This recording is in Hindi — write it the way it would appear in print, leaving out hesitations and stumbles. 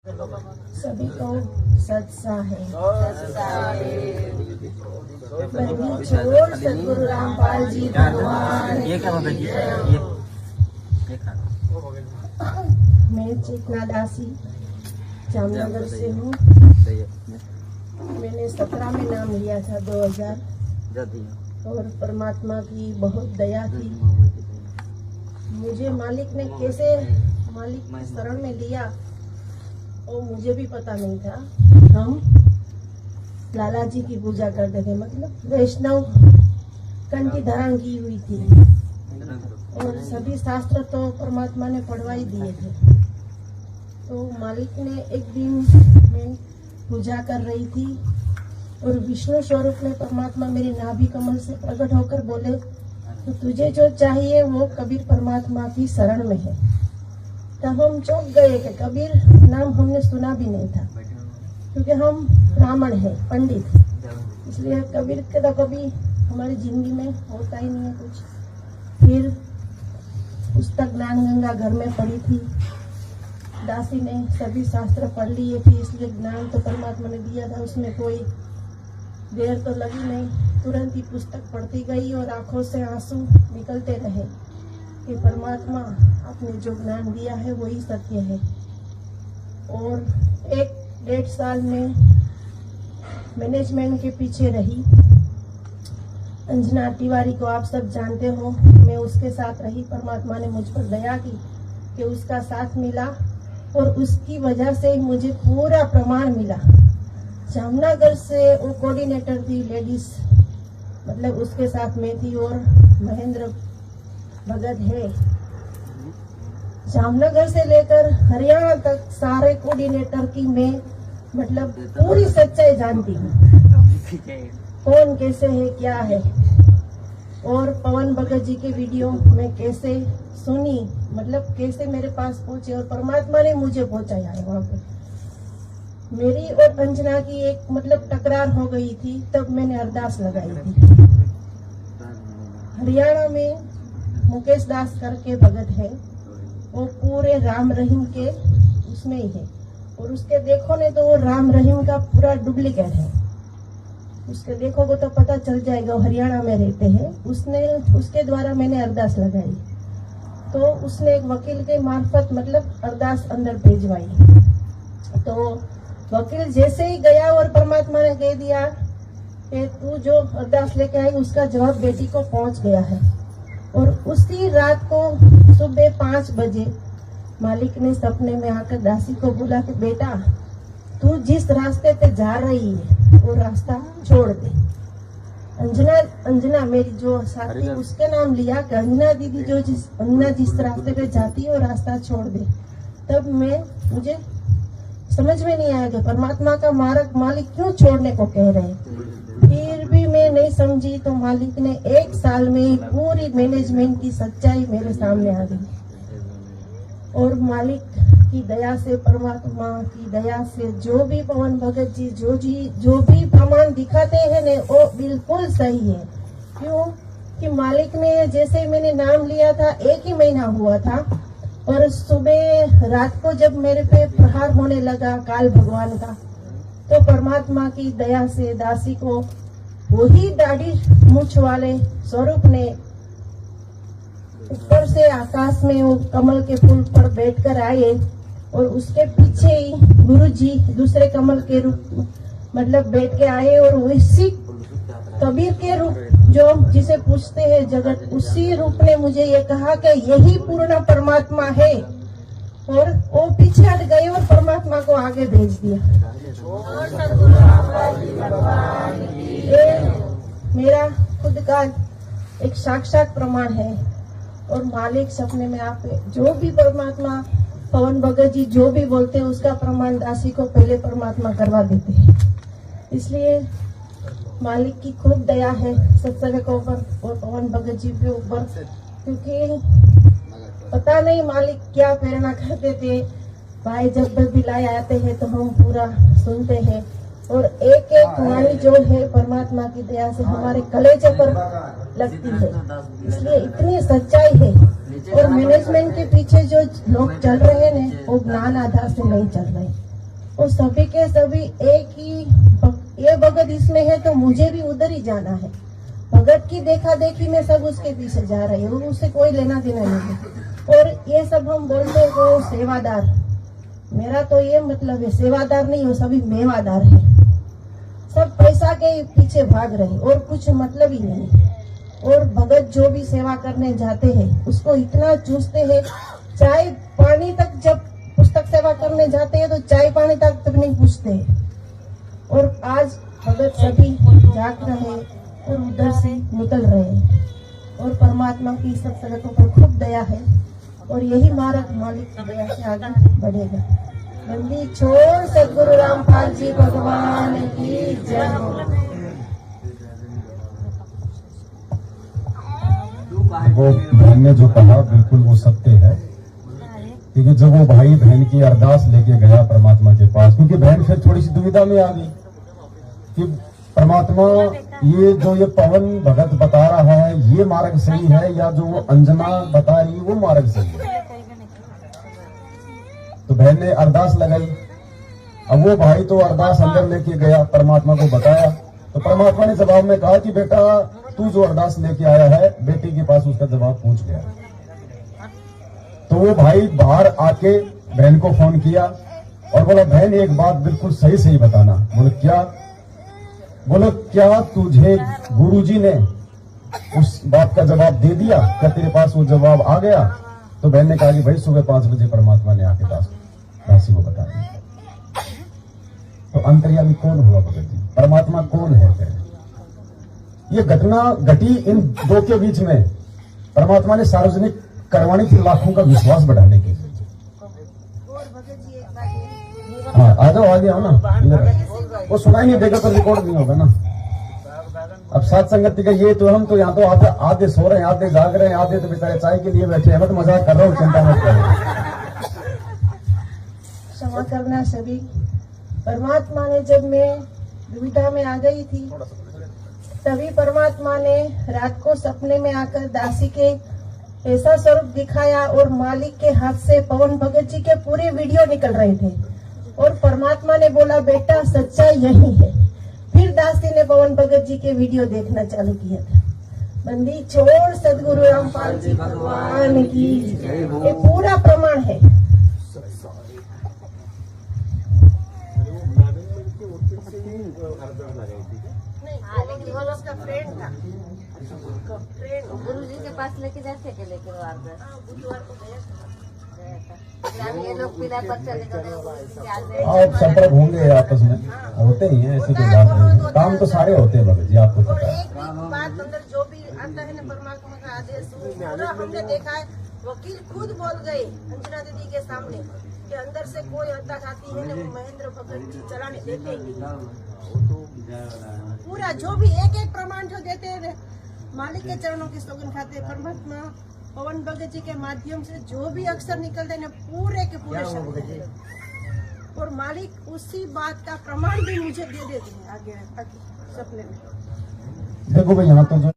सभी को सत्साहे बंदी छोड़ सदगुरु रामपाल जी भगवान। ये क्या बाबा जी? ये मैं चेतना दासी जामनगर से हूँ। मैंने 17 में नाम लिया था 2000 और परमात्मा की बहुत दया थी। मुझे मालिक ने कैसे मालिक की शरण में लिया और मुझे भी पता नहीं था। हम लाला जी की पूजा करते थे, मतलब वैष्णव कंठी धारण की हुई थी और सभी शास्त्र तो परमात्मा ने पढ़वा ही दिए थे। तो मालिक ने एक दिन मैं पूजा कर रही थी और विष्णु स्वरूप में परमात्मा मेरी नाभि कमल से प्रकट होकर बोले, तो तुझे जो चाहिए वो कबीर परमात्मा की शरण में है। तब हम चौंक गए कि कबीर नाम हमने सुना भी नहीं था, क्योंकि हम ब्राह्मण हैं, पंडित, इसलिए कबीर के तो कभी हमारी जिंदगी में होता ही नहीं है कुछ। फिर पुस्तक ज्ञान गंगा घर में पढ़ी थी, दासी ने सभी शास्त्र पढ़ लिए थे, इसलिए ज्ञान तो परमात्मा ने दिया था, उसमें कोई देर तो लगी नहीं। तुरंत ही पुस्तक पढ़ती गई और आंखों से आंसू निकलते रहे कि परमात्मा आपने जो ज्ञान दिया है वही सत्य है। और 1-1.5 साल में मैनेजमेंट के पीछे रही। अंजना तिवारी को आप सब जानते हो, मैं उसके साथ रही। परमात्मा ने मुझ पर दया की कि उसका साथ मिला और उसकी वजह से मुझे पूरा प्रमाण मिला। जामनगर से वो कोऑर्डिनेटर थी, लेडीज, मतलब उसके साथ मैं थी और महेंद्र भगत है। जामनगर से लेकर हरियाणा तक सारे कोऑर्डिनेटर की मैं मतलब पूरी सच्चाई जानती हूँ, कौन कैसे है क्या है। और पवन भगत जी के वीडियो में कैसे सुनी, मतलब कैसे मेरे पास पहुंचे और परमात्मा ने मुझे पहुंचाया है वहां पे। मेरी और अंजना की एक मतलब टकरार हो गई थी, तब मैंने अरदास लगाई थी। हरियाणा में मुकेश दास करके भगत है, वो पूरे राम रहीम के उसमें ही है और उसके देखो ने तो वो राम रहीम का पूरा डुप्लीकेट है। उसके देखोगे तो पता चल जाएगा, वो हरियाणा में रहते हैं। उसके द्वारा मैंने अरदास लगाई, तो उसने एक वकील के मार्फत मतलब अरदास अंदर भेजवाई। तो वकील जैसे ही गया और परमात्मा ने कह दिया कि तू जो अरदास लेके आई उसका जवाब बेटी को पहुंच गया है। और उसी रात को सुबह 5 बजे मालिक ने सपने में आकर दासी को बोला कि बेटा तू जिस रास्ते पे जा रही है वो रास्ता छोड़ दे। अंजना मेरी जो साथी, उसके नाम लिया कि अंजना दीदी अंजना जिस रास्ते पे जाती है वो रास्ता छोड़ दे। तब मुझे समझ में नहीं आया कि परमात्मा का मार्ग मालिक क्यों छोड़ने को कह रहे हैं। फिर भी मैं नहीं समझी, तो मालिक ने 1 साल में पूरी मैनेजमेंट की सच्चाई मेरे सामने आ गई। और मालिक की दया से, परमात्मा की दया से जो भी पवन भगत जी जो भी प्रमाण दिखाते हैं ने वो बिल्कुल सही है। क्यों कि मालिक ने जैसे मैंने नाम लिया था 1 ही महीना हुआ था और सुबह रात को जब मेरे पे प्रहार होने लगा काल भगवान का, तो परमात्मा की दया से दासी को वही दाढ़ी मूछ वाले स्वरूप ने ऊपर से आकाश में वो कमल के फूल पर बैठकर आए और उसके पीछे ही गुरुजी दूसरे कमल के रूप मतलब बैठ के आए और उसी कबीर के रूप जो जिसे पूछते हैं जगत, उसी रूप ने मुझे ये कहा कि यही पूर्ण परमात्मा है। और वो पीछे हट गए और परमात्मा को आगे भेज दिया। ये मेरा खुद का एक साक्षात प्रमाण है। और मालिक सपने में आप जो भी परमात्मा पवन भगत जी जो भी बोलते हैं उसका प्रमाण दासी को पहले परमात्मा करवा देते हैं। इसलिए मालिक की खूब दया है सत्संग के ऊपर और पवन भगत जी के ऊपर, क्योंकि पता नहीं मालिक क्या प्रेरणा करते थे। भाई जब भी लाए आते हैं तो हम पूरा सुनते हैं और एक एक वाणी जो है परमात्मा की दया से हमारे कलेजे पर लगती है। इसलिए इतनी सच्चाई है। और मैनेजमेंट के पीछे जो लोग चल रहे हैं वो ज्ञान आधार से नहीं चल रहे। वो सभी के सभी एक ही ये भगत इसमें है तो मुझे भी उधर ही जाना है। भगत की देखा देखी में सब उसके पीछे जा रहे हैं, उससे कोई लेना देना नहीं है। और ये सब हम बोलते हैं वो सेवादार, मेरा तो ये मतलब है सेवादार नहीं, वो सभी मेवादार है। सब पैसा के पीछे भाग रहे और कुछ मतलब ही नहीं। और भगत जो भी सेवा करने जाते हैं उसको इतना चूसते हैं, चाय पानी तक, जब पुस्तक सेवा करने जाते हैं तो चाय पानी तक नहीं पूछते हैं। और आज भगत सभी जाग रहे और उधर से निकल रहे हैं। और परमात्मा की सब संगतों पर खूब दया है और यही मार्ग मालिक की दया से आगे बढ़ेगा। बंदी छोड़ सदगुरु रामपाल जी भगवान की जय हो। वो बहन ने जो कहा बिल्कुल वो सत्य है, क्योंकि जब वो भाई बहन की अरदास लेके गया परमात्मा के पास, क्योंकि बहन फिर थोड़ी सी दुविधा में आ गई कि परमात्मा ये जो ये पवन भगत बता रहा है ये मार्ग सही है या जो वो अंजना बता रही है वो मार्ग सही है। तो बहन ने अरदास लगाई। अब वो भाई तो अरदास अंदर लेके गया, परमात्मा को बताया, तो परमात्मा ने जवाब में कहा कि बेटा तू जो अरदास लेके आया है बेटी के पास उसका जवाब पहुंच गया। तो वो भाई बाहर आके बहन को फोन किया और बोला बहन एक बात बिल्कुल सही सही बताना। बोले क्या? बोले क्या तुझे गुरुजी ने उस बात का जवाब दे दिया? क्या तेरे पास वो जवाब आ गया? तो बहन ने कहा कि भाई सुबह 5 बजे परमात्मा ने आके दासी को बता दिया। तो अंतर्यामी कौन हुआ भगत जी? परमात्मा कौन है? ये घटना घटी इन दो के बीच में। परमात्मा ने सार्वजनिक करवानी थी लाखों का विश्वास बढ़ाने के लिए। हाँ आ जाओ, आगे आओ ना इधर। वो सुनाई नहीं देगा तो रिकॉर्ड नहीं होगा ना। अब सात संगति का ये तो हम तो यहाँ तो आधे सो रहे हैं, आधे जाग रहे हैं, आधे तो बेचारे चाय के लिए बैठे हैं। मैं तो मजाक कर रहा हूँ, चिंता मत करो। क्षमा करना सभी। परमात्मा ने जब मैं दुविधा में आ गई थी तभी परमात्मा ने रात को सपने में आकर दासी के ऐसा स्वरूप दिखाया और मालिक के हाथ से पवन भगत जी के पूरे वीडियो निकल रहे थे। और परमात्मा ने बोला बेटा सच्चाई यही है। फिर दासी ने पवन भगत जी के वीडियो देखना चालू किया था। बंदी छोड़ सदगुरु रामपाल जी भगवान की, ये पूरा प्रमाण है। लेकिन वो उसका फ्रेंड था, गुरु जी के पास लेके जाते के लेके बुधवार को गया था। ये लोग पीला पर चले गए। आप संपर्क होंगे आपस में, होते ही हैं, ऐसी कोई बात नहीं। काम तो सारे होते हैं भगत जी, आपको पता है। एक बात अंदर जो भी आता है ना परमात्मा का आदेश, पूरा हमने देखा है। वकील खुद बोल गए अंजना दीदी के सामने कि अंदर से कोई अटक आती है ना वो महेंद्र भगत जी चलाने देते ही नहीं। पूरा जो भी एक एक प्रमाण जो देते हैं मालिक के चरणों की सौगंध खाते परमात्मा पवन भगत जी के माध्यम से जो भी अक्षर निकलते हैं पूरे के पूरे शब्द और मालिक उसी बात का प्रमाण भी मुझे दे देते हैं आगे सपने में। देखो भाई यहाँ तो जो